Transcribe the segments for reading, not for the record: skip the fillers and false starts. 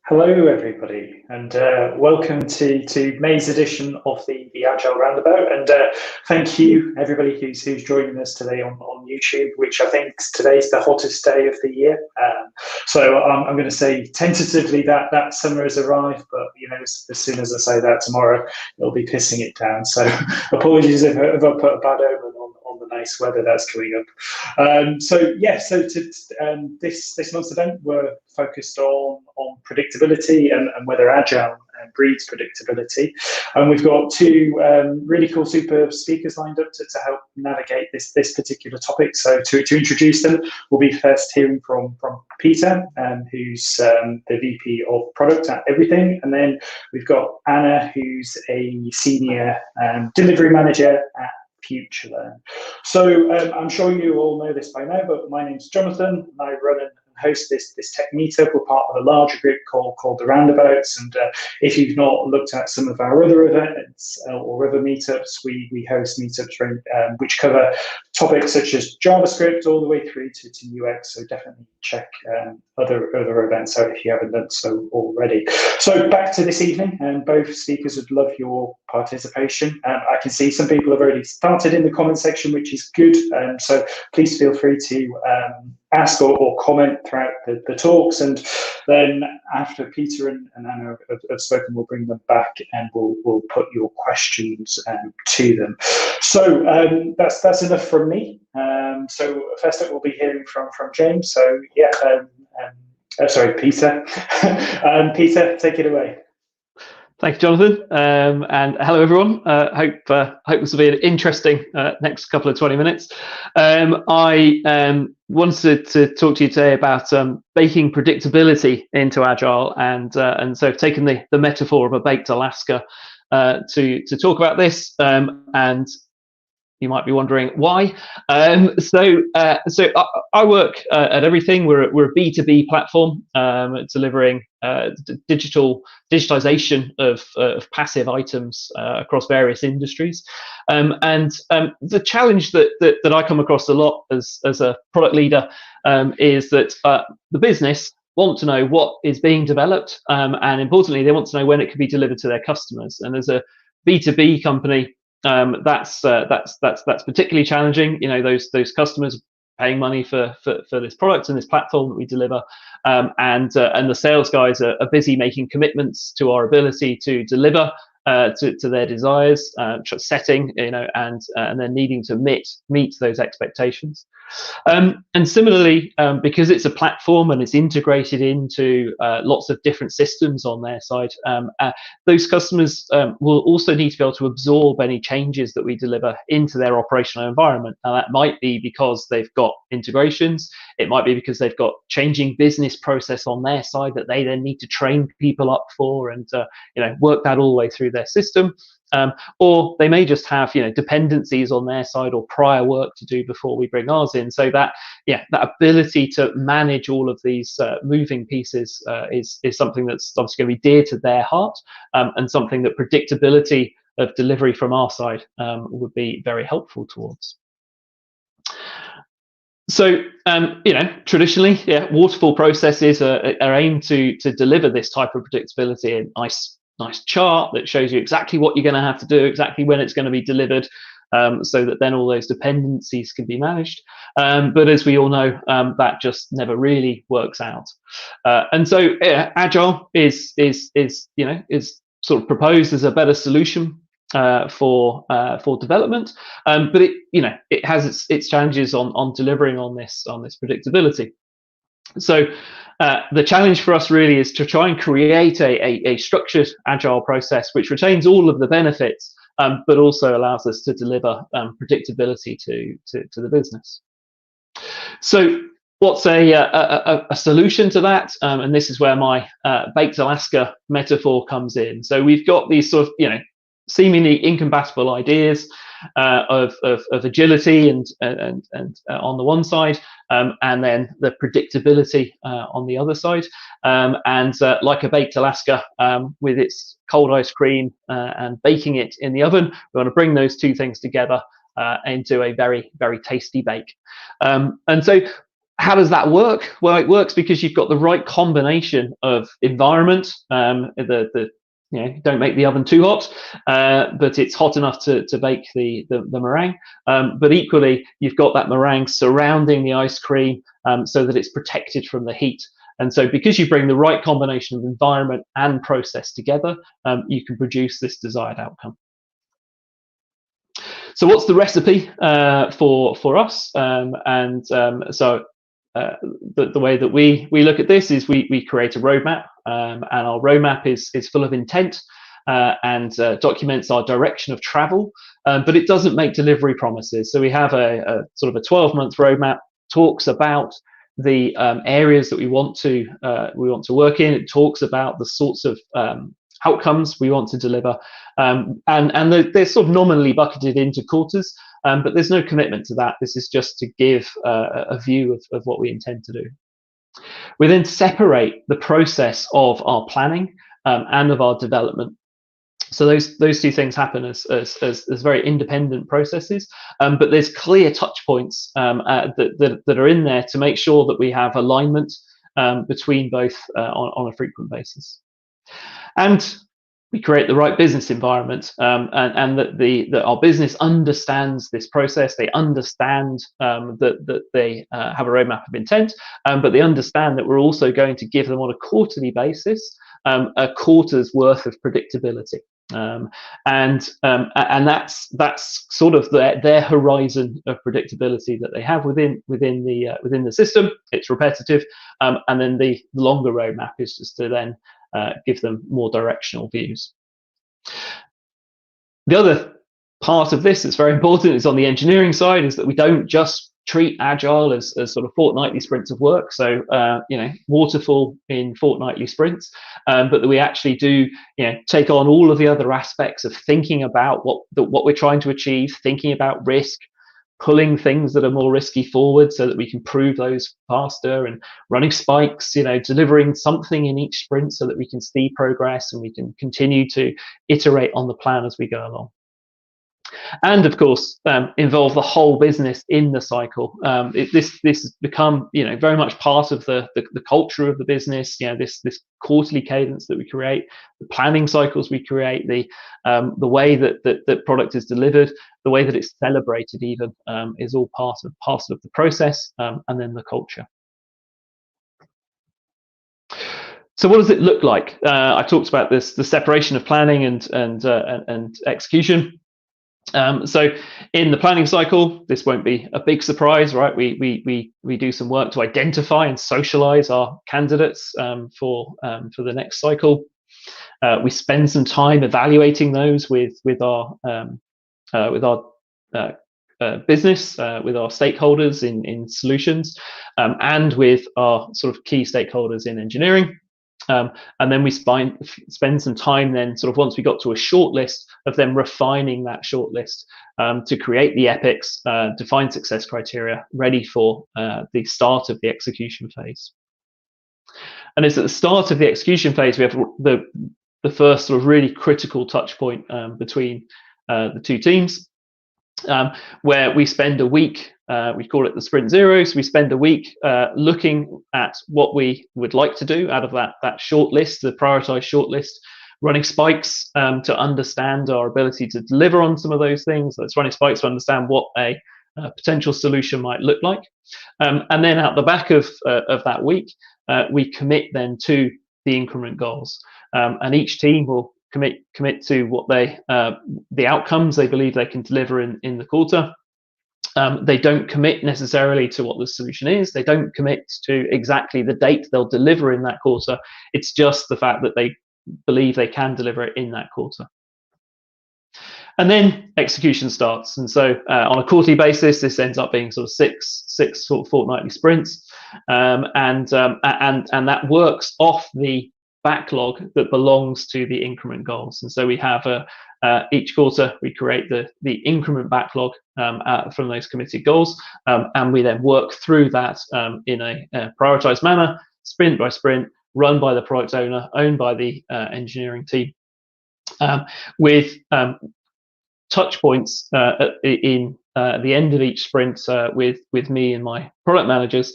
Hello, everybody, and welcome to May's edition of the Agile Roundabout. And thank you, everybody who's joining us today on YouTube, which I think today's the hottest day of the year. So I'm going to say tentatively that summer has arrived, but you know, as soon as I say that tomorrow, it'll be pissing it down. So apologies if I put a bad omen on the nice weather that's coming up. So this month's event, we're focused on predictability and whether Agile breeds predictability. And we've got two really cool super speakers lined up to help navigate this particular topic. So to introduce them, we'll be first hearing from Peter, who's the VP of Product at Everything. And then we've got Anna, who's a Senior Delivery Manager at FutureLearn. So I'm sure you all know this by now, but my name's Jonathan, and I run and host this tech meetup. We're part of a larger group called the Roundabouts, and if you've not looked at some of our other events or other meetups, we host meetups which cover topics such as JavaScript all the way through to UX, so definitely check other events out if you haven't done so already. So back to this evening, and both speakers would love your participation. I can see some people have already started in the comment section, which is good, so please feel free to ask or comment throughout the talks, and then after Peter and Anna have spoken, we'll bring them back and we'll put your questions to them. So that's enough from me. So first up, we'll be hearing from James. So yeah, sorry, Peter. Peter, take it away. Thank you, Jonathan, and hello everyone. Hope this will be an interesting next couple of 20 minutes. I wanted to talk to you today about baking predictability into Agile, and so I've taken the metaphor of a baked Alaska to talk about this, and you might be wondering why. So I work at Everything. We're a B2B platform delivering digitization of passive items across various industries. And the challenge that I come across a lot as a product leader is that the business want to know what is being developed, and importantly, they want to know when it can be delivered to their customers. And as a B2B company, that's particularly challenging. You know, those customers paying money for this product and this platform that we deliver, and the sales guys are busy making commitments to our ability to deliver to their desires, setting, you know, and then needing to meet those expectations. And similarly, because it's a platform and it's integrated into lots of different systems on their side, those customers will also need to be able to absorb any changes that we deliver into their operational environment. Now, that might be because they've got integrations. It might be because they've got changing business process on their side that they then need to train people up for and you know, work that all the way through their system. Or they may just have, you know, dependencies on their side or prior work to do before we bring ours in. So that ability to manage all of these moving pieces is something that's obviously going to be dear to their heart, and something that predictability of delivery from our side would be very helpful towards. So, you know, traditionally, waterfall processes are aimed to deliver this type of predictability in nice chart that shows you exactly what you're going to have to do, exactly when it's going to be delivered, so that then all those dependencies can be managed. But as we all know, that just never really works out. And so Agile is sort of proposed as a better solution for development, but it has its challenges on delivering on this predictability. So the challenge for us really is to try and create a structured Agile process which retains all of the benefits, but also allows us to deliver predictability to the business. So what's a solution to that? And this is where my baked Alaska metaphor comes in. So we've got these sort of, you know, seemingly incompatible ideas of agility and on the one side, and then the predictability on the other side, and like a baked Alaska with its cold ice cream and baking it in the oven, we want to bring those two things together into a very, very tasty bake. And so how does that work? Well, it works because you've got the right combination of environment. Don't make the oven too hot, but it's hot enough to bake the meringue. But equally, you've got that meringue surrounding the ice cream so that it's protected from the heat. And so because you bring the right combination of environment and process together, you can produce this desired outcome. So what's the recipe for us? The way that we look at this is we create a roadmap, and our roadmap is full of intent and documents our direction of travel, but it doesn't make delivery promises. So we have a sort of a 12-month roadmap, talks about the areas that we want to work in. It talks about the sorts of outcomes we want to deliver, and they're sort of nominally bucketed into quarters, but there's no commitment to that. This is just to give a view of what we intend to do. We then separate the process of our planning and of our development. So those two things happen as very independent processes, but there's clear touch points that are in there to make sure that we have alignment between both on a frequent basis. And we create the right business environment, and that our business understands this process. They understand that they have a roadmap of intent, but they understand that we're also going to give them on a quarterly basis a quarter's worth of predictability. And that's sort of their horizon of predictability that they have within the system. It's repetitive, and then the longer roadmap is just to then give them more directional views. The other part of this that's very important is on the engineering side, is that we don't just treat Agile as sort of fortnightly sprints of work, so waterfall in fortnightly sprints, but that we actually do take on all of the other aspects of thinking about what we're trying to achieve, thinking about risk, pulling things that are more risky forward so that we can prove those faster, and running spikes, delivering something in each sprint so that we can see progress and we can continue to iterate on the plan as we go along. And of course, involve the whole business in the cycle. This has become, very much part of the culture of the business. This quarterly cadence that we create, the planning cycles we create, the way that product is delivered, the way that it's celebrated, even is all part of the process, and then the culture. So what does it look like? I talked about the separation of planning and execution. So in the planning cycle, this won't be a big surprise, right? We do some work to identify and socialize our candidates for the next cycle. We spend some time evaluating those with our business, with our stakeholders in solutions, and with our sort of key stakeholders in engineering. And then we spend some time then, sort of once we got to a short list, of them refining that short list to create the epics, define success criteria, ready for the start of the execution phase. And it's at the start of the execution phase we have the first sort of really critical touch point between the two teams, where we spend a week. We call it the sprint zero. So we spend a week looking at what we would like to do out of that short list, the prioritized short list, running spikes to understand our ability to deliver on some of those things. Let's running spikes to understand what a potential solution might look like. And then out the back of that week, we commit then to the increment goals. And each team will commit to what the outcomes they believe they can deliver in the quarter. They don't commit necessarily to what the solution is. They don't commit to exactly the date they'll deliver in that quarter. It's just the fact that they believe they can deliver it in that quarter. And then execution starts. And so on a quarterly basis, this ends up being sort of six sort of fortnightly sprints. And that works off the backlog that belongs to the increment goals. And so we have each quarter we create the increment backlog from those committed goals, and we then work through that in a prioritized manner, sprint by sprint, run by the product owner, owned by the engineering team, with touch points in at the end of each sprint with me and my product managers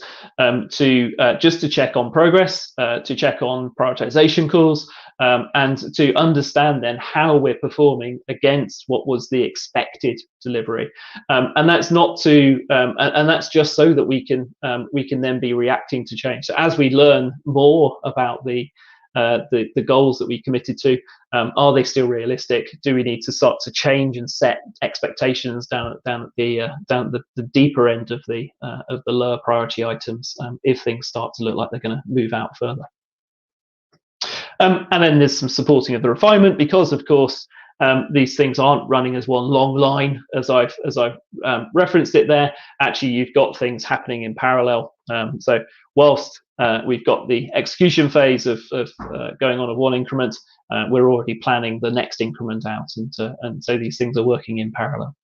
just to check on progress, to check on prioritization calls, and to understand then how we're performing against what was the expected delivery. And that's not to, and that's just so that we can then be reacting to change. So as we learn more about the goals that we committed to, are they still realistic? Do we need to start to change and set expectations down at the deeper end of the lower priority items if things start to look like they're going to move out further? And then there's some supporting of the refinement, because of course these things aren't running as one long line as I've referenced it there. Actually, you've got things happening in parallel. So whilst we've got the execution phase of going on of one increment, we're already planning the next increment out, and so these things are working in parallel.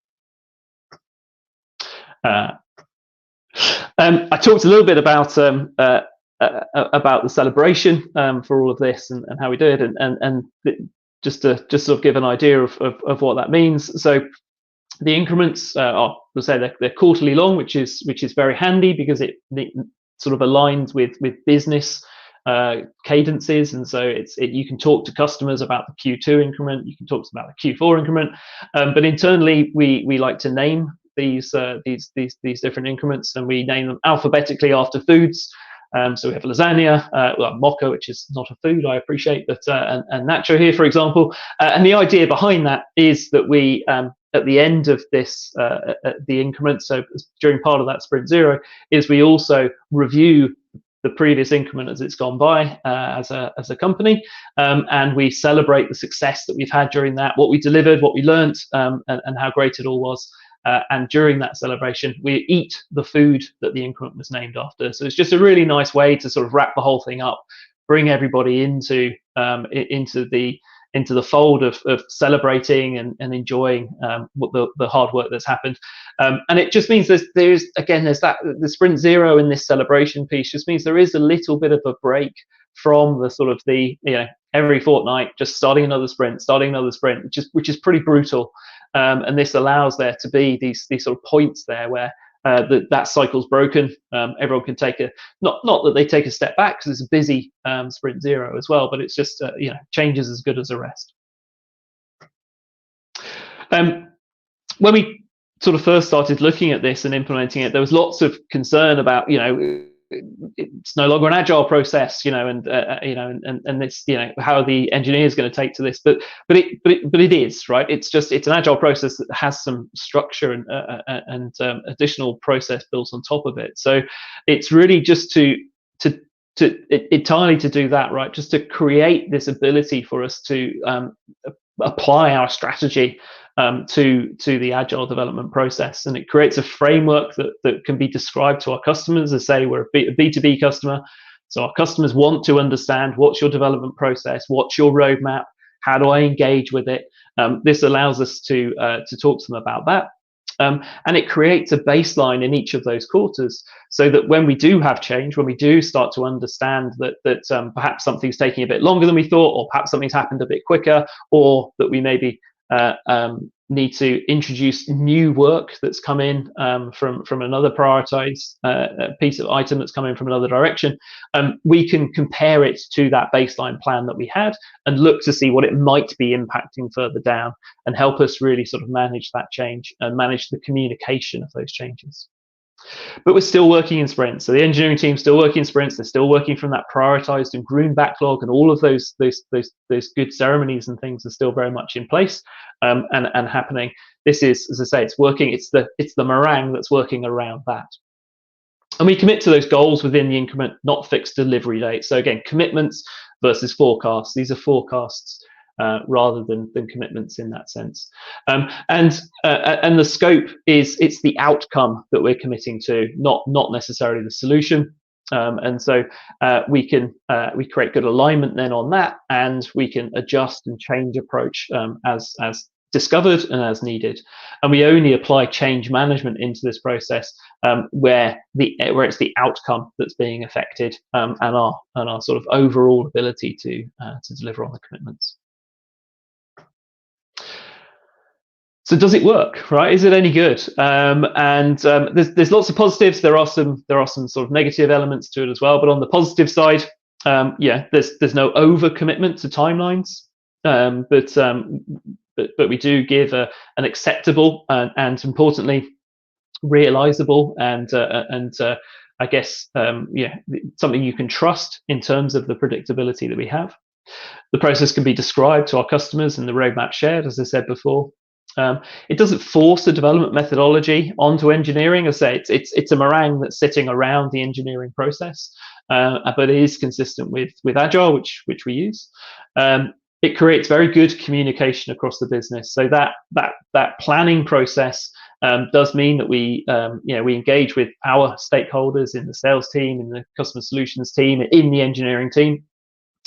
I talked a little bit about the celebration for all of this and how we do it, and just to sort of give an idea of what that means. So the increments are, we'll say they're quarterly long, which is very handy, because it sort of aligns with business cadences, and so you can talk to customers about the Q2 increment, you can talk to them about the Q4 increment, but internally we like to name these different increments, and we name them alphabetically after foods. So we have lasagna, mocha, which is not a food, I appreciate, but and nacho here, for example. And the idea behind that is that we, at the end of this, the increment, so during part of that sprint zero, is we also review the previous increment as it's gone by as a company, and we celebrate the success that we've had during that, what we delivered, what we learned, and how great it all was. And during that celebration, we eat the food that the increment was named after. So it's just a really nice way to sort of wrap the whole thing up, bring everybody into the fold of celebrating and enjoying what the hard work that's happened. And it just means there's that the sprint zero in this celebration piece just means there is a little bit of a break from the sort of every fortnight just starting another sprint, which is pretty brutal. And this allows there to be these sort of points there where that cycle's broken. Everyone can take not that they take a step back, because it's a busy sprint zero as well, but it's just change is as good as a rest. When we sort of first started looking at this and implementing it, there was lots of concern about it's no longer an agile process, and it's how are the engineers going to take to this? But it is, right. It's an agile process that has some structure and additional process built on top of it. So it's really just entirely to do that, right? Just to create this ability for us to apply our strategy to the agile development process, and it creates a framework that can be described to our customers. As say, we're a B2B customer, so our customers want to understand what's your development process, what's your roadmap, how do I engage with it. This allows us to talk to them about that, and it creates a baseline in each of those quarters, so that when we do have change, when we do start to understand that perhaps something's taking a bit longer than we thought, or perhaps something's happened a bit quicker, or that we maybe need to introduce new work that's come in from another prioritized piece of item that's coming from another direction, we can compare it to that baseline plan that we had and look to see what it might be impacting further down, and help us really sort of manage that change and manage the communication of those changes. But we're still working in sprints. So the engineering team's still working in sprints. They're still working from that prioritized and groomed backlog, and all of those good ceremonies and things are still very much in place and happening. This is, as I say, it's working. It's the meringue that's working around that. And we commit to those goals within the increment, not fixed delivery dates. So again, commitments versus forecasts. These are forecasts rather than commitments in that sense. And the scope it's the outcome that we're committing to, not necessarily the solution. And so we create good alignment then on that, and we can adjust and change approach as discovered and as needed. And we only apply change management into this process where it's the outcome that's being affected, and our sort of overall ability to deliver on the commitments. So does it work, right? Is it any good? There's lots of positives. There are some sort of negative elements to it as well. But on the positive side, there's no overcommitment to timelines. But we do give an acceptable and importantly realizable and I guess something you can trust in terms of the predictability that we have. The process can be described to our customers and the roadmap shared, as I said before. It doesn't force a development methodology onto engineering. As I say, it's a meringue that's sitting around the engineering process, but it is consistent with Agile, which we use. It creates very good communication across the business. So that planning process does mean that we engage with our stakeholders in the sales team, in the customer solutions team, in the engineering team.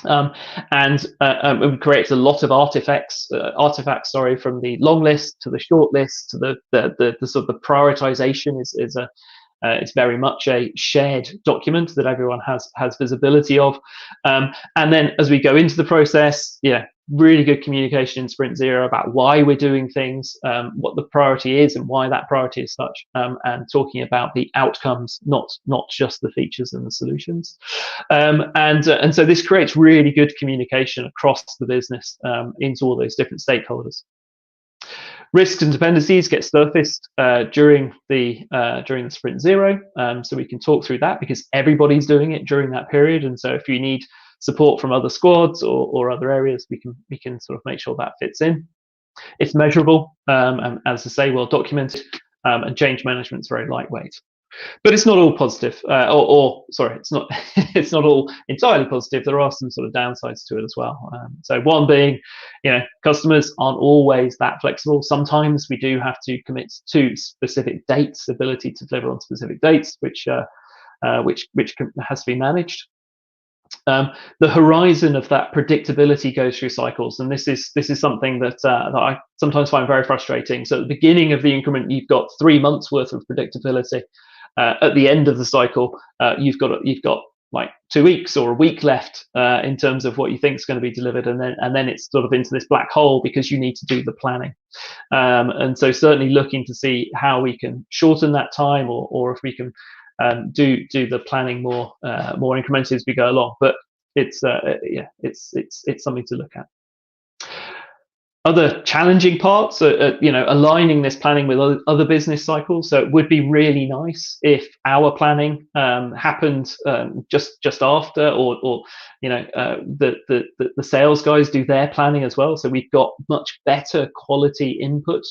It creates a lot of artifacts, from the long list to the short list to the sort of the prioritization it's very much a shared document that everyone has visibility of. And then as we go into the process, really good communication in Sprint Zero about why we're doing things, what the priority is and why that priority is such, and talking about the outcomes, not just the features and the solutions. And so this creates really good communication across the business into all those different stakeholders. Risks and dependencies get surfaced during the Sprint Zero, so we can talk through that because everybody's doing it during that period. And so if you need support from other squads or other areas, we can sort of make sure that fits in. It's measurable, and as I say, well documented, and change management's very lightweight. But it's not all positive, it's not it's not all entirely positive. There are some sort of downsides to it as well. So one being, customers aren't always that flexible. Sometimes we do have to commit to specific dates, ability to deliver on specific dates, which has to be managed. The horizon of that predictability goes through cycles, and this is something that I sometimes find very frustrating. So at the beginning of the increment, you've got 3 months worth of predictability. At the end of the cycle, you've got like 2 weeks or a week left in terms of what you think is going to be delivered, and then it's sort of into this black hole because you need to do the planning. And so certainly looking to see how we can shorten that time, or if we can do the planning more incrementally as we go along. But it's something to look at. Other challenging parts are aligning this planning with other business cycles. So it would be really nice if our planning happened just after, or the sales guys do their planning as well. So we've got much better quality input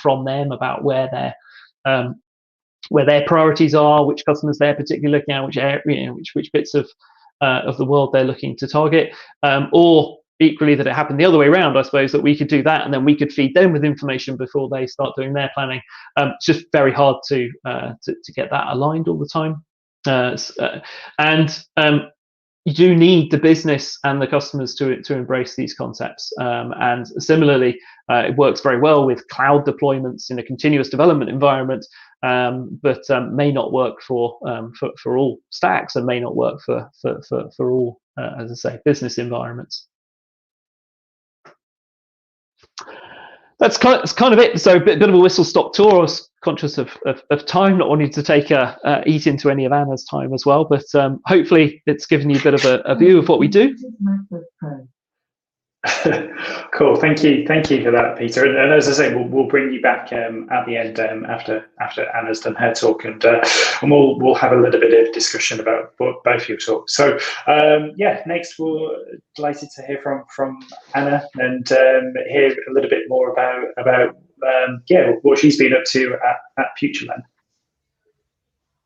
from them about where their priorities are, which customers they're particularly looking at, which bits of the world they're looking to target, or equally that it happened the other way around, I suppose, that we could do that and then we could feed them with information before they start doing their planning. It's just very hard to get that aligned all the time. You do need the business and the customers to embrace these concepts. And similarly, it works very well with cloud deployments in a continuous development environment, but may not work for all stacks, and may not work for all, as I say, business environments. That's kind of it. So a bit of a whistle-stop tour. I was conscious of time, not wanting to eat into any of Anna's time as well, but hopefully it's given you a bit of a view of what we do. Cool, thank you for that, Peter. And as I say, we'll bring you back at the end after Anna's done her talk, and we'll have a little bit of discussion about both your talks. So next we're delighted to hear from Anna and hear a little bit more about what she's been up to at FutureLearn.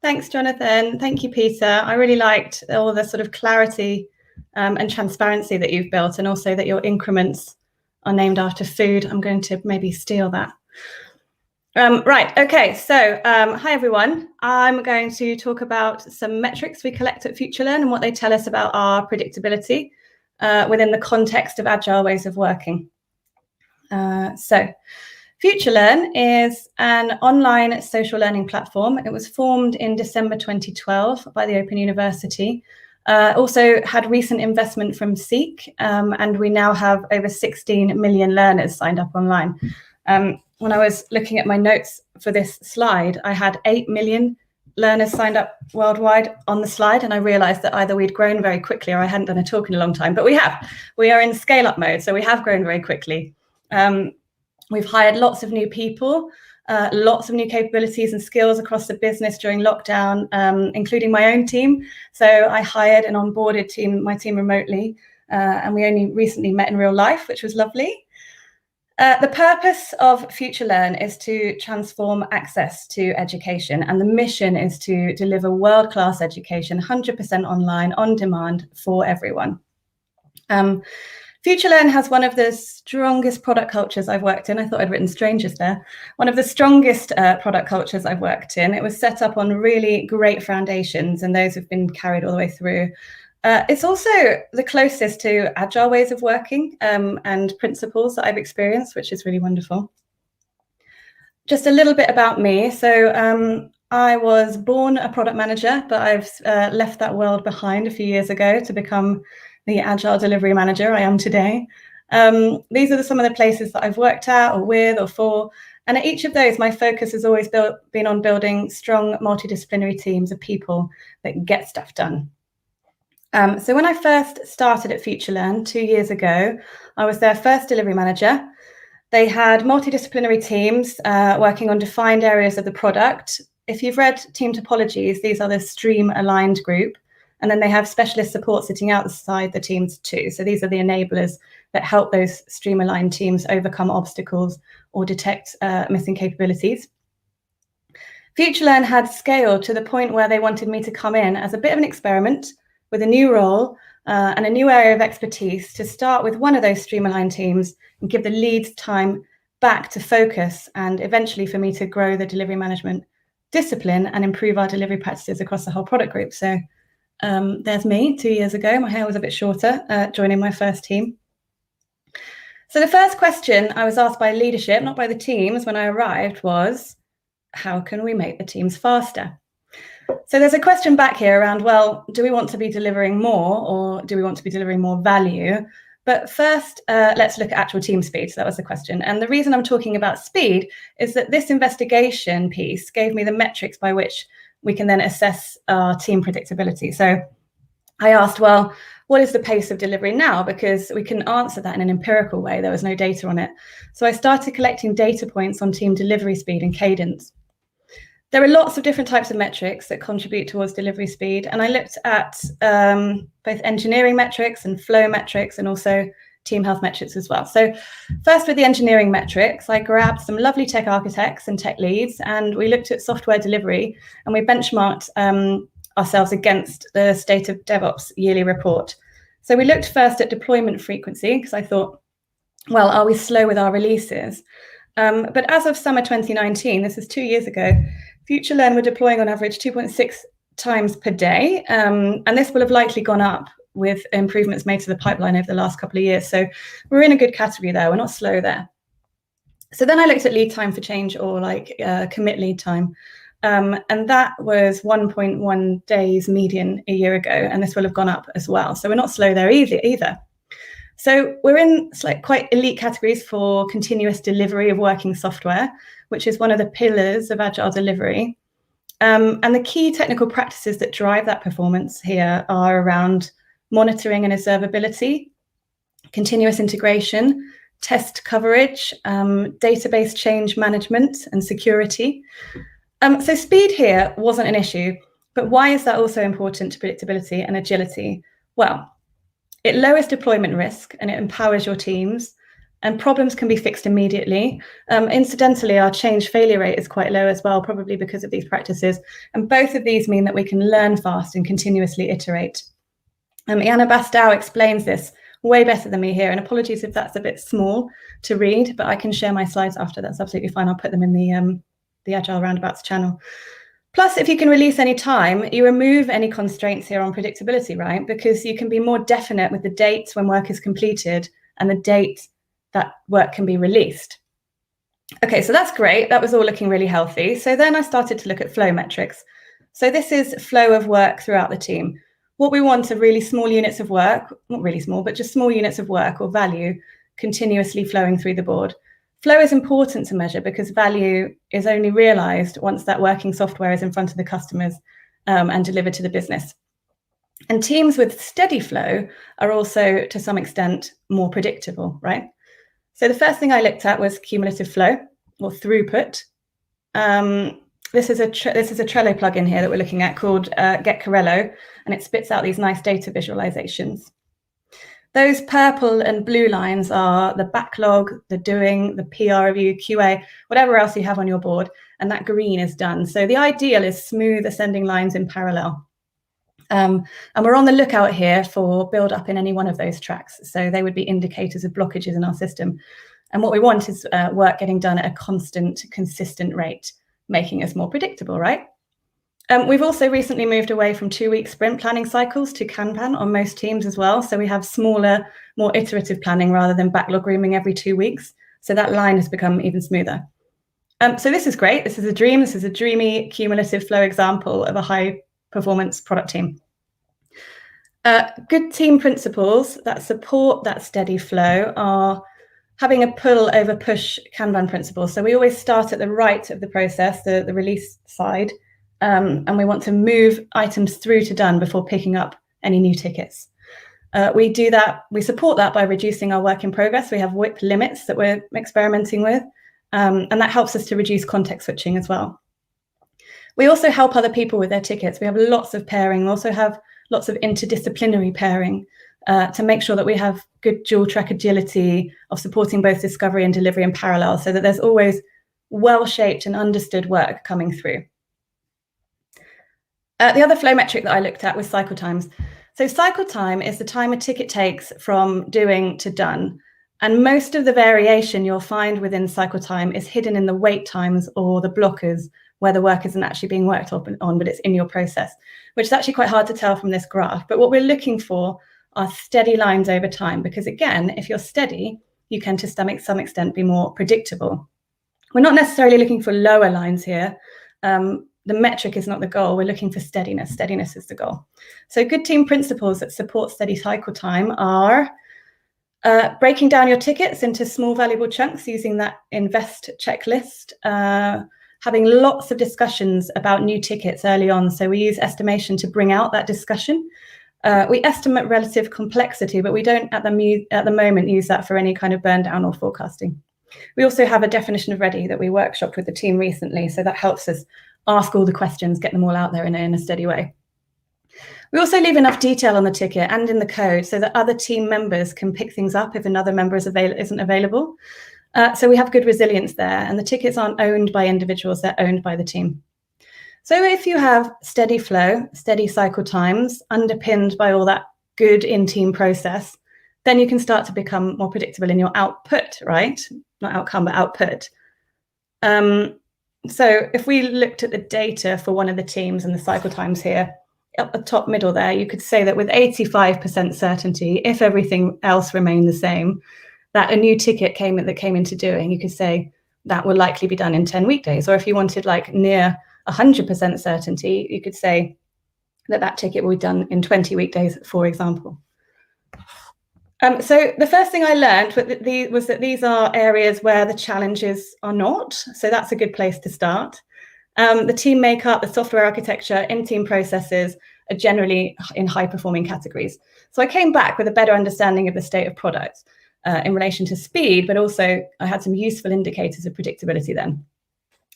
Thanks, Jonathan. Thank you, Peter. I really liked all the sort of clarity and transparency that you've built, and also that your increments are named after food. I'm going to maybe steal that. Right, okay, so hi everyone. I'm going to talk about some metrics we collect at FutureLearn and what they tell us about our predictability within the context of agile ways of working. So FutureLearn is an online social learning platform. It was formed in December 2012 by the Open University. Also had recent investment from Seek, and we now have over 16 million learners signed up online. when I was looking at my notes for this slide, I had 8 million learners signed up worldwide on the slide, and I realized that either we'd grown very quickly or I hadn't done a talk in a long time, but we have. We are in scale-up mode, so we have grown very quickly. We've hired lots of new people, lots of new capabilities and skills across the business during lockdown, including my own team. So I hired and onboarded my team remotely, and we only recently met in real life, which was lovely. The purpose of FutureLearn is to transform access to education, and the mission is to deliver world-class education, 100% online, on demand for everyone. FutureLearn has one of the strongest product cultures I've worked in. I thought I'd written strangest there. One of the strongest product cultures I've worked in. It was set up on really great foundations, and those have been carried all the way through. It's also the closest to agile ways of working and principles that I've experienced, which is really wonderful. Just a little bit about me. So I was born a product manager, but I've left that world behind a few years ago to become the agile delivery manager I am today. These are some of the places that I've worked at or with or for. And at each of those, my focus has always been on building strong multidisciplinary teams of people that get stuff done. So when I first started at FutureLearn 2 years ago, I was their first delivery manager. They had multidisciplinary teams working on defined areas of the product. If you've read team topologies, these are the stream-aligned group. And then they have specialist support sitting outside the teams too. So these are the enablers that help those stream-aligned teams overcome obstacles or detect missing capabilities. FutureLearn had scaled to the point where they wanted me to come in as a bit of an experiment with a new role and a new area of expertise to start with one of those stream-aligned teams and give the leads time back to focus, and eventually for me to grow the delivery management discipline and improve our delivery practices across the whole product group. So there's me 2 years ago. My hair was a bit shorter, joining my first team. So the first question I was asked by leadership, not by the teams, when I arrived was, how can we make the teams faster? So there's a question back here around, well, do we want to be delivering more or do we want to be delivering more value? But first, let's look at actual team speed. So that was the question. And the reason I'm talking about speed is that this investigation piece gave me the metrics by which we can then assess our team predictability. So I asked, well, what is the pace of delivery now? Because we couldn't answer that in an empirical way. There was no data on it. So I started collecting data points on team delivery speed and cadence. There are lots of different types of metrics that contribute towards delivery speed. And I looked at both engineering metrics and flow metrics and also team health metrics as well. So first with the engineering metrics, I grabbed some lovely tech architects and tech leads, and we looked at software delivery, and we benchmarked ourselves against the State of DevOps yearly report. So we looked first at deployment frequency, because I thought, well, are we slow with our releases? But as of summer 2019, this is 2 years ago, FutureLearn were deploying on average 2.6 times per day. And this will have likely gone up with improvements made to the pipeline over the last couple of years. So we're in a good category there. We're not slow there. So then I looked at lead time for change, or like commit lead time. And that was 1.1 days median a year ago. And this will have gone up as well. So we're not slow there either. So we're in quite elite categories for continuous delivery of working software, which is one of the pillars of agile delivery. And the key technical practices that drive that performance here are around monitoring and observability, continuous integration, test coverage, database change management, and security. So speed here wasn't an issue, but why is that also important to predictability and agility? Well, it lowers deployment risk and it empowers your teams, and problems can be fixed immediately. Incidentally, our change failure rate is quite low as well, probably because of these practices. And both of these mean that we can learn fast and continuously iterate. Iana Bastow explains this way better than me here, and apologies if that's a bit small to read, but I can share my slides after. That's absolutely fine. I'll put them in the Agile Roundabouts channel. Plus, if you can release any time, you remove any constraints here on predictability, right? Because you can be more definite with the dates when work is completed and the date that work can be released. Okay, so that's great. That was all looking really healthy. So then I started to look at flow metrics. So this is flow of work throughout the team. What we want are really small units of work, not really small, but just small units of work or value continuously flowing through the board. Flow is important to measure because value is only realized once that working software is in front of the customers and delivered to the business. And teams with steady flow are also, to some extent, more predictable, right? So the first thing I looked at was cumulative flow or throughput. This is a Trello plugin here that we're looking at called Get Corello, and it spits out these nice data visualizations. Those purple and blue lines are the backlog, the doing, the PR review, QA, whatever else you have on your board, and that green is done. So the ideal is smooth ascending lines in parallel. And we're on the lookout here for build up in any one of those tracks. So they would be indicators of blockages in our system. And what we want is work getting done at a constant, consistent rate, making us more predictable, right? We've also recently moved away from 2-week sprint planning cycles to Kanban on most teams as well. So we have smaller, more iterative planning rather than backlog grooming every 2 weeks. So that line has become even smoother. So this is great. This is a dream. This is a dreamy cumulative flow example of a high performance product team. Good team principles that support that steady flow are having a pull over push Kanban principle. So we always start at the right of the process, the release side, and we want to move items through to done before picking up any new tickets. We do that, we support that by reducing our work in progress. We have WIP limits that we're experimenting with, and that helps us to reduce context switching as well. We also help other people with their tickets. We have lots of pairing. We also have lots of interdisciplinary pairing to make sure that we have good dual track agility of supporting both discovery and delivery in parallel so that there's always well-shaped and understood work coming through. The other flow metric that I looked at was cycle times. So cycle time is the time a ticket takes from doing to done. And most of the variation you'll find within cycle time is hidden in the wait times or the blockers where the work isn't actually being worked on, but it's in your process, which is actually quite hard to tell from this graph. But what we're looking for are steady lines over time, because again, if you're steady, you can to some extent be more predictable. We're not necessarily looking for lower lines here. The metric is not the goal. We're looking for steadiness. Steadiness is the goal. So good team principles that support steady cycle time are breaking down your tickets into small valuable chunks using that invest checklist, having lots of discussions about new tickets early on. So we use estimation to bring out that discussion. We estimate relative complexity, but we don't at the moment use that for any kind of burn down or forecasting. We also have a definition of ready that we workshopped with the team recently. So that helps us ask all the questions, get them all out there in a steady way. We also leave enough detail on the ticket and in the code so that other team members can pick things up if another member isn't available. So we have good resilience there, and the tickets aren't owned by individuals, they're owned by the team. So if you have steady flow, steady cycle times, underpinned by all that good in-team process, then you can start to become more predictable in your output, right? Not outcome, but output. So if we looked at the data for one of the teams and the cycle times here, at the top middle there, you could say that with 85% certainty, if everything else remained the same, that a new ticket came into doing, you could say that will likely be done in 10 weekdays. Or if you wanted like near 100% certainty, you could say that that ticket will be done in 20 weekdays, for example. So the first thing I learned was that these are areas where the challenges are not. So that's a good place to start. The team makeup, the software architecture, in-team processes are generally in high-performing categories. So I came back with a better understanding of the state of product in relation to speed, but also I had some useful indicators of predictability then.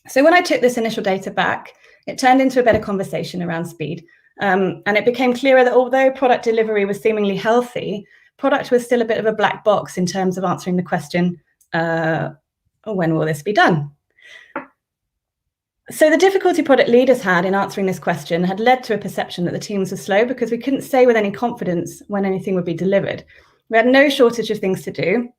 So when I took this initial data back, it turned into a better conversation around speed. And it became clearer that although product delivery was seemingly healthy, product was still a bit of a black box in terms of answering the question, when will this be done? So the difficulty product leaders had in answering this question had led to a perception that the teams were slow because we couldn't say with any confidence when anything would be delivered. We had no shortage of things to do.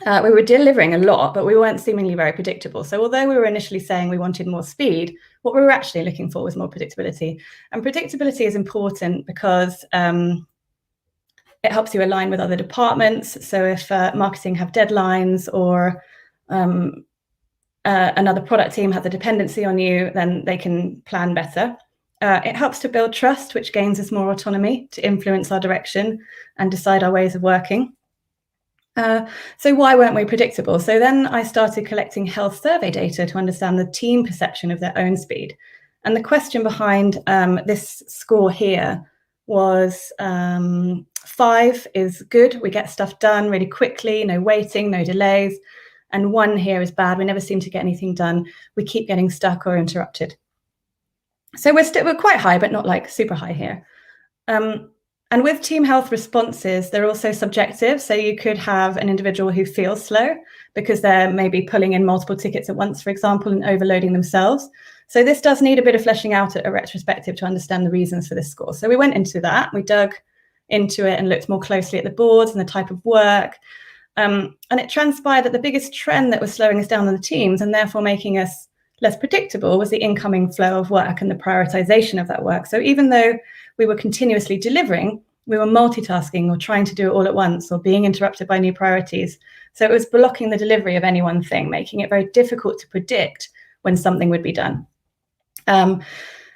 We were delivering a lot, but we weren't seemingly very predictable. So although we were initially saying we wanted more speed, what we were actually looking for was more predictability. And predictability is important because it helps you align with other departments. So if marketing have deadlines or another product team has a dependency on you, then they can plan better. It helps to build trust, which gains us more autonomy to influence our direction and decide our ways of working. So why weren't we predictable? So then I started collecting health survey data to understand the team perception of their own speed. And the question behind this score here was 5 is good, we get stuff done really quickly, no waiting, no delays. And 1 here is bad, we never seem to get anything done, we keep getting stuck or interrupted. So we're quite high, but not like super high here. And with team health responses, they're also subjective. So you could have an individual who feels slow because they're maybe pulling in multiple tickets at once, for example, and overloading themselves. So this does need a bit of fleshing out at a retrospective to understand the reasons for this score. So we went into that, we dug into it and looked more closely at the boards and the type of work. And it transpired that the biggest trend that was slowing us down on the teams and therefore making us less predictable was the incoming flow of work and the prioritization of that work. So even though we were continuously delivering, we were multitasking or trying to do it all at once or being interrupted by new priorities. So it was blocking the delivery of any one thing, making it very difficult to predict when something would be done. And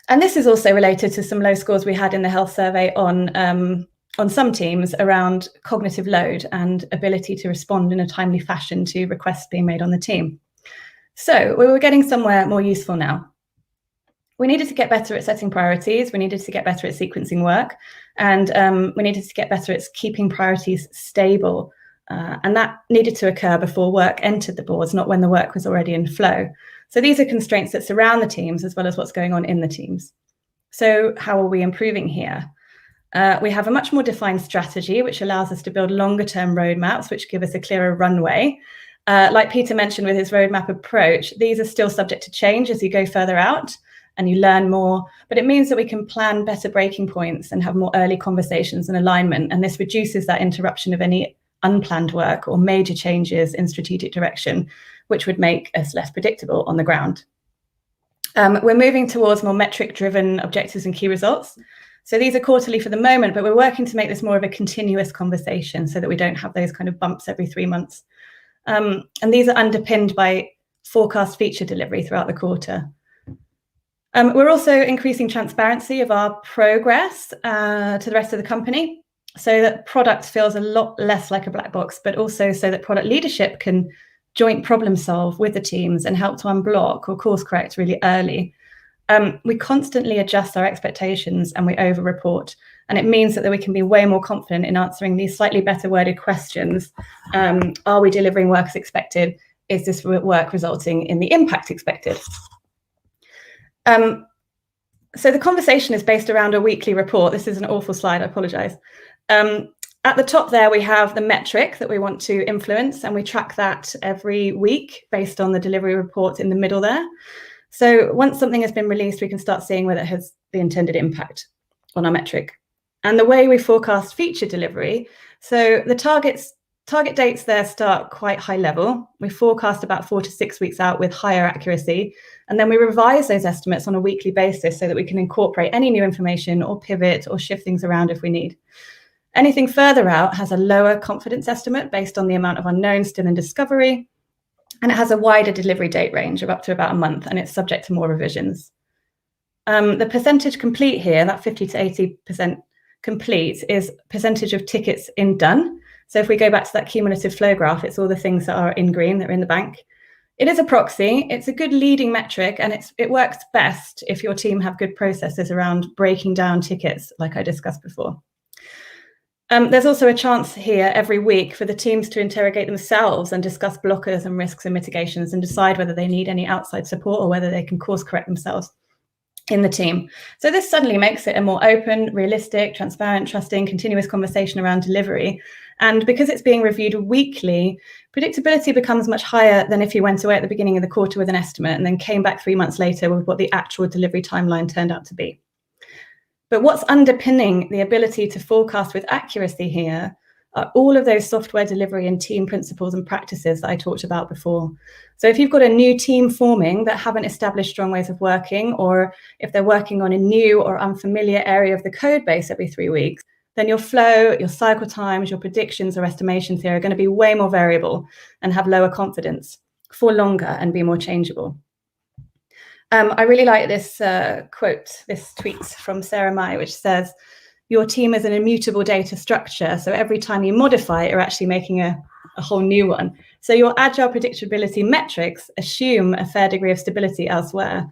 this is also related to some low scores we had in the health survey on some teams around cognitive load and ability to respond in a timely fashion to requests being made on the team. So we were getting somewhere more useful now. We needed to get better at setting priorities. We needed to get better at sequencing work. And we needed to get better at keeping priorities stable. And that needed to occur before work entered the boards, not when the work was already in flow. So these are constraints that surround the teams as well as what's going on in the teams. So how are we improving here? We have a much more defined strategy, which allows us to build longer term roadmaps, which give us a clearer runway. Like Peter mentioned with his roadmap approach, these are still subject to change as you go further out and you learn more, but it means that we can plan better breaking points and have more early conversations and alignment. And this reduces that interruption of any unplanned work or major changes in strategic direction, which would make us less predictable on the ground. We're moving towards more metric-driven objectives and key results. So these are quarterly for the moment, but we're working to make this more of a continuous conversation so that we don't have those kind of bumps every 3 months. And these are underpinned by forecast feature delivery throughout the quarter. We're also increasing transparency of our progress to the rest of the company so that product feels a lot less like a black box, but also so that product leadership can joint problem solve with the teams and help to unblock or course correct really early. We constantly adjust our expectations and we over-report. And it means that we can be way more confident in answering these slightly better worded questions. Are we delivering work as expected? Is this work resulting in the impact expected? So the conversation is based around a weekly report. This is an awful slide, I apologize. At the top there, we have the metric that we want to influence, and we track that every week based on the delivery report in the middle there. So once something has been released, we can start seeing whether it has the intended impact on our metric. And the way we forecast feature delivery, so the target dates there start quite high level. We forecast about 4 to 6 weeks out with higher accuracy, and then we revise those estimates on a weekly basis so that we can incorporate any new information or pivot or shift things around if we need. Anything further out has a lower confidence estimate based on the amount of unknowns still in discovery, and it has a wider delivery date range of up to about a month, and it's subject to more revisions. The percentage complete here, that 50 to 80% complete, is percentage of tickets in done. So if we go back to that cumulative flow graph, it's all the things that are in green, that are in the bank. It is a proxy, it's a good leading metric, and it works best if your team have good processes around breaking down tickets, like I discussed before. There's also a chance here every week for the teams to interrogate themselves and discuss blockers and risks and mitigations and decide whether they need any outside support or whether they can course correct themselves in the team. So this suddenly makes it a more open, realistic, transparent, trusting, continuous conversation around delivery. And because it's being reviewed weekly, predictability becomes much higher than if you went away at the beginning of the quarter with an estimate and then came back 3 months later with what the actual delivery timeline turned out to be. But what's underpinning the ability to forecast with accuracy here are all of those software delivery and team principles and practices that I talked about before. So if you've got a new team forming that haven't established strong ways of working, or if they're working on a new or unfamiliar area of the code base every 3 weeks, then your flow, your cycle times, your predictions or estimations here are going to be way more variable and have lower confidence for longer and be more changeable. I really like this quote, this tweet from Sarah Mai, which says, "Your team is an immutable data structure. So every time you modify it, you're actually making a a whole new one. So your agile predictability metrics assume a fair degree of stability elsewhere.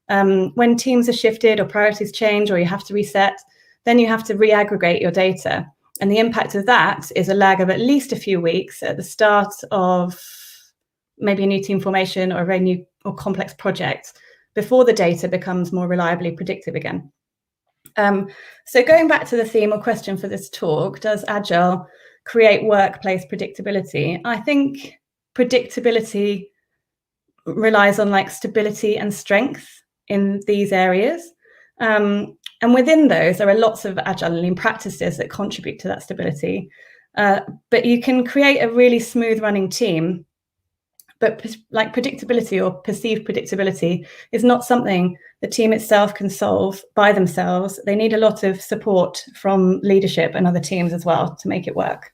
When teams are shifted or priorities change or you have to reset, then you have to re-aggregate your data. And the impact of that is a lag of at least a few weeks at the start of maybe a new team formation or a very new or complex project before the data becomes more reliably predictive again. So going back to the theme or question for this talk, does Agile create workplace predictability? I think predictability relies on like stability and strength in these areas. And within those, there are lots of agile and lean practices that contribute to that stability. But you can create a really smooth running team. But like predictability or perceived predictability is not something the team itself can solve by themselves. They need a lot of support from leadership and other teams as well to make it work.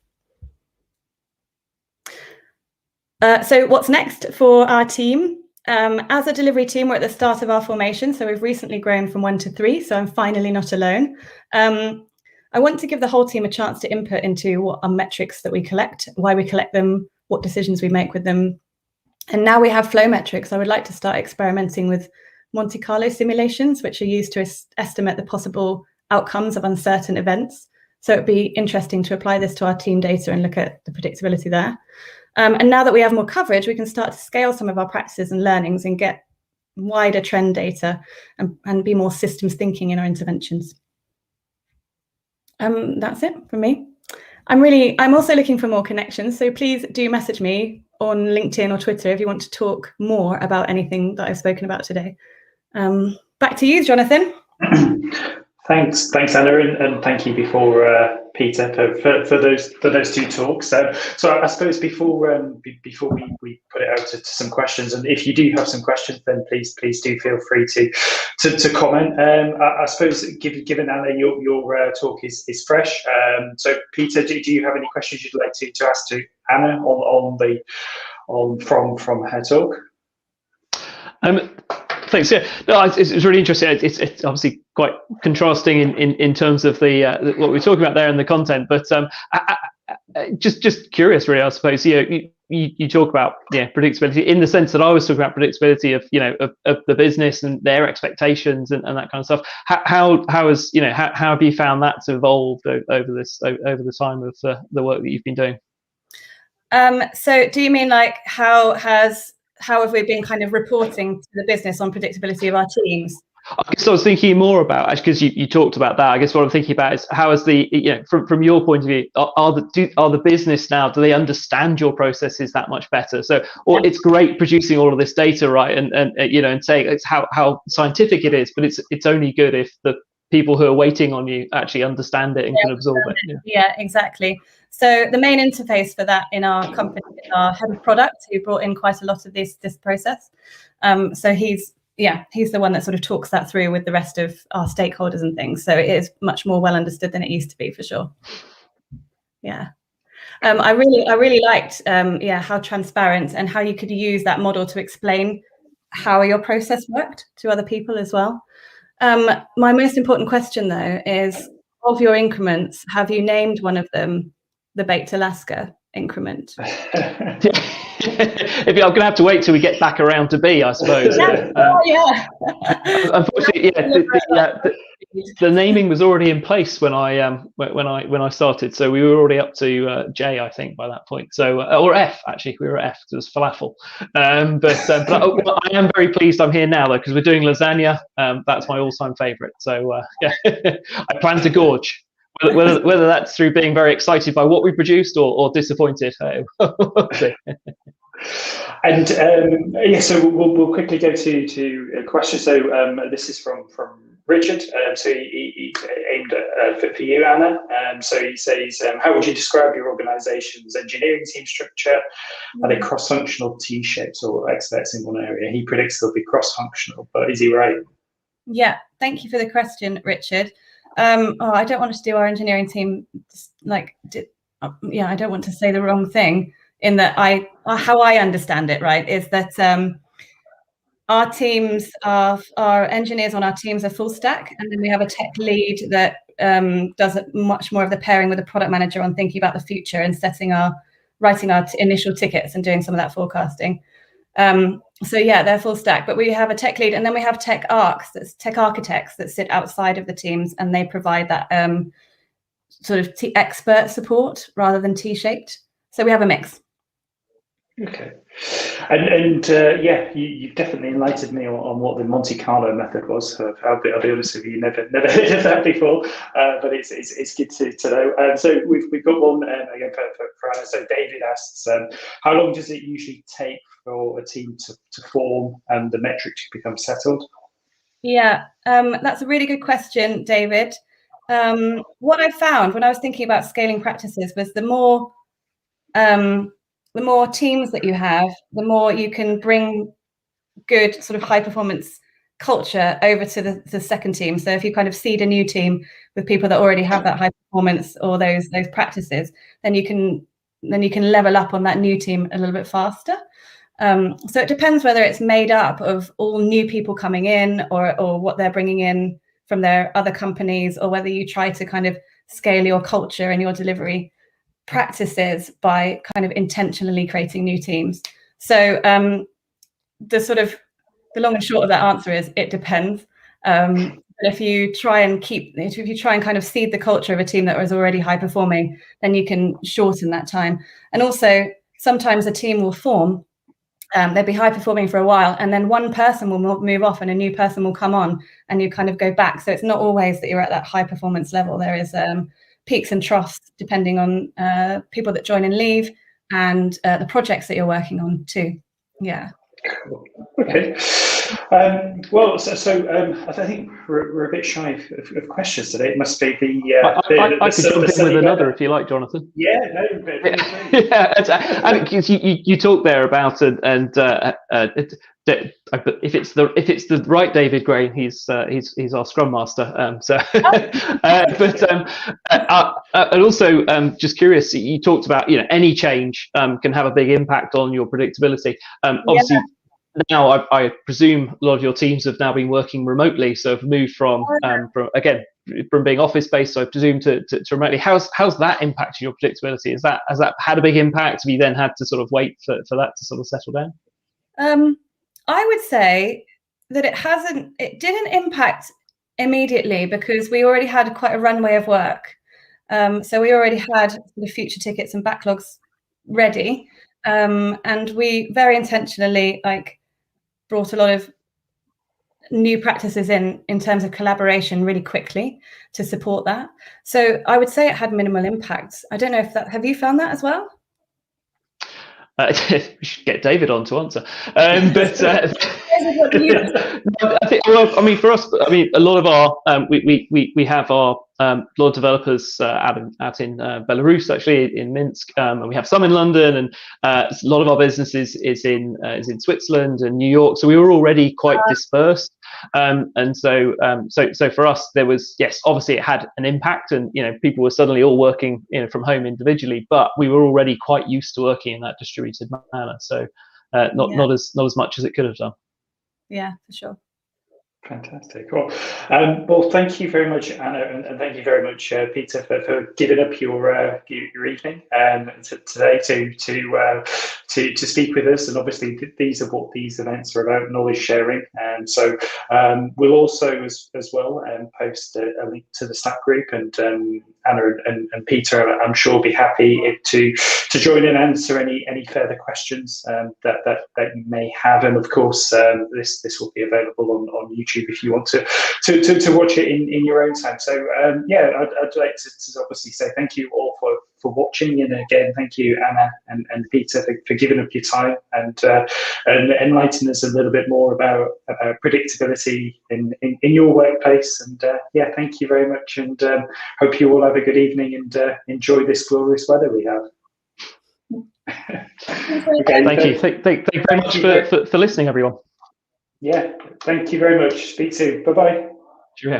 So what's next for our team? As a delivery team, we're at the start of our formation. So we've recently grown from 1 to 3. So I'm finally not alone. I want to give the whole team a chance to input into what are metrics that we collect, why we collect them, what decisions we make with them. And now we have flow metrics. I would like to start experimenting with Monte Carlo simulations, which are used to estimate the possible outcomes of uncertain events. So it'd be interesting to apply this to our team data and look at the predictability there. And now that we have more coverage, we can start to scale some of our practices and learnings and get wider trend data and be more systems thinking in our interventions. That's it from me. I'm also looking for more connections. So please do message me on LinkedIn or Twitter if you want to talk more about anything that I've spoken about today. Back to you, Jonathan. Thanks, Anna, and thank you before Peter for those two talks. So I suppose before we put it out to some questions, and if you do have some questions, then please do feel free to comment. I suppose given Anna your talk is fresh. So Peter, do you have any questions you'd like to ask to Anna from her talk? Thanks. Yeah, no, it's really interesting. It's obviously quite contrasting in terms of the what we're talking about there and the content. But just curious, really, I suppose. You talk about predictability in the sense that I was talking about predictability of the business and their expectations and that kind of stuff. How have you found that to evolve over the time of the work that you've been doing? So do you mean like how have we been kind of reporting to the business on predictability of our teams? I guess I was thinking more about, actually, because you talked about that. I guess what I'm thinking about is how is from your point of view, are the business now, do they understand your processes that much better? So, or it's great producing all of this data, right, and saying it's how scientific it is, but it's only good if the people who are waiting on you actually understand it and can absorb it. Yeah, exactly. So the main interface for that in our company is our head of product, who brought in quite a lot of this process. So he's the one that sort of talks that through with the rest of our stakeholders and things. So it is much more well understood than it used to be, for sure. Yeah. I really liked how transparent and how you could use that model to explain how your process worked to other people as well. My most important question, though, is of your increments, have you named one of them the Baked Alaska increment? I'm going to have to wait till we get back around to B, I suppose. Unfortunately, the naming was already in place when I started, so we were already up to J, I think, by that point. So or F, actually, we were at F. It was falafel. But I am very pleased I'm here now, though, because we're doing lasagna. That's my all-time favourite. So I plan to gorge. Whether that's through being very excited by what we produced or disappointed. And so we'll quickly go to a question. So this is from Richard. So he aimed for you, Anna. So he says, how would you describe your organisation's engineering team structure? Are they cross-functional T-shapes or experts in one area? He predicts they'll be cross-functional, but is he right? Yeah, thank you for the question, Richard. I don't want to do our engineering team I don't want to say the wrong thing, in that how I understand it, right, is that our teams our engineers on our teams are full stack, and then we have a tech lead that does much more of the pairing with the product manager on thinking about the future and setting our writing our initial tickets and doing some of that forecasting. So yeah, they're full stack, but we have a tech lead, and then we have tech architects that sit outside of the teams, and they provide that sort of expert support rather than T-shaped. So we have a mix. Okay, and yeah, you've definitely enlightened me on what the Monte Carlo method was. I'll be honest with you, never heard of that before, but it's good to know. So we've got one again for Anna. So David asks, how long does it usually take for a team to form and the metrics to become settled? Yeah, that's a really good question, David. What I found when I was thinking about scaling practices was the more teams that you have, the more you can bring good sort of high performance culture over to the second team. So if you kind of seed a new team with people that already have that high performance or those practices, then you can level up on that new team a little bit faster. So it depends whether it's made up of all new people coming in or what they're bringing in from their other companies, or whether you try to kind of scale your culture and your delivery practices by kind of intentionally creating new teams. So the long and short of that answer is it depends. If you try and kind of seed the culture of a team that was already high performing, then you can shorten that time. And also sometimes a team will form, they'll be high performing for a while, and then one person will move off and a new person will come on, and you kind of go back. So it's not always that you're at that high performance level. There is peaks and troughs depending on people that join and leave, and the projects that you're working on too. Yeah. Cool. Okay. Well, so I think we're a bit shy of questions today. It must be I could jump in with another if you like, Jonathan. Yeah, no, but yeah, and you talked there about if it's the right David Gray, he's our Scrum Master. And also just curious, you talked about any change can have a big impact on your predictability. Obviously. Yeah. Now, I presume a lot of your teams have now been working remotely, so have moved from being office based. So I presume to remotely. How's that impacted your predictability? Has that had a big impact? Have you then had to sort of wait for that to sort of settle down? I would say that it didn't impact immediately because we already had quite a runway of work. So we already had the future tickets and backlogs ready, and we very intentionally brought a lot of new practices in terms of collaboration really quickly to support that. So I would say it had minimal impact. I don't know have you found that as well? We should get David on to answer. But I think, well, I mean, for us, I mean, a lot of our we have our a lot of developers out in Belarus, actually in Minsk, and we have some in London, and a lot of our business is in Switzerland and New York. So we were already quite dispersed, and so for us there was, yes, obviously it had an impact, and people were suddenly all working from home individually, but we were already quite used to working in that distributed manner. So not as much as it could have done. Yeah, for sure. Fantastic. Cool. Well, thank you very much, Anna, and thank you very much, Peter, for giving up your evening today to speak with us. And obviously, these are what these events are about: knowledge sharing. And so we'll also, as well, post a link to the Slack group. And Anna and Peter, I'm sure, will be happy to join in and answer any further questions that you may have. And of course, this will be available on YouTube if you want to watch it in your own time. So yeah, I'd like to obviously say thank you all for watching, and again thank you, Anna and Peter, for giving up your time and enlightening us a little bit more about predictability in your workplace. And yeah, thank you very much, and hope you all have a good evening and enjoy this glorious weather we have. Okay, thank you. Thank you very much for listening, everyone. Yeah, thank you very much. Speak soon. Bye-bye. Sure.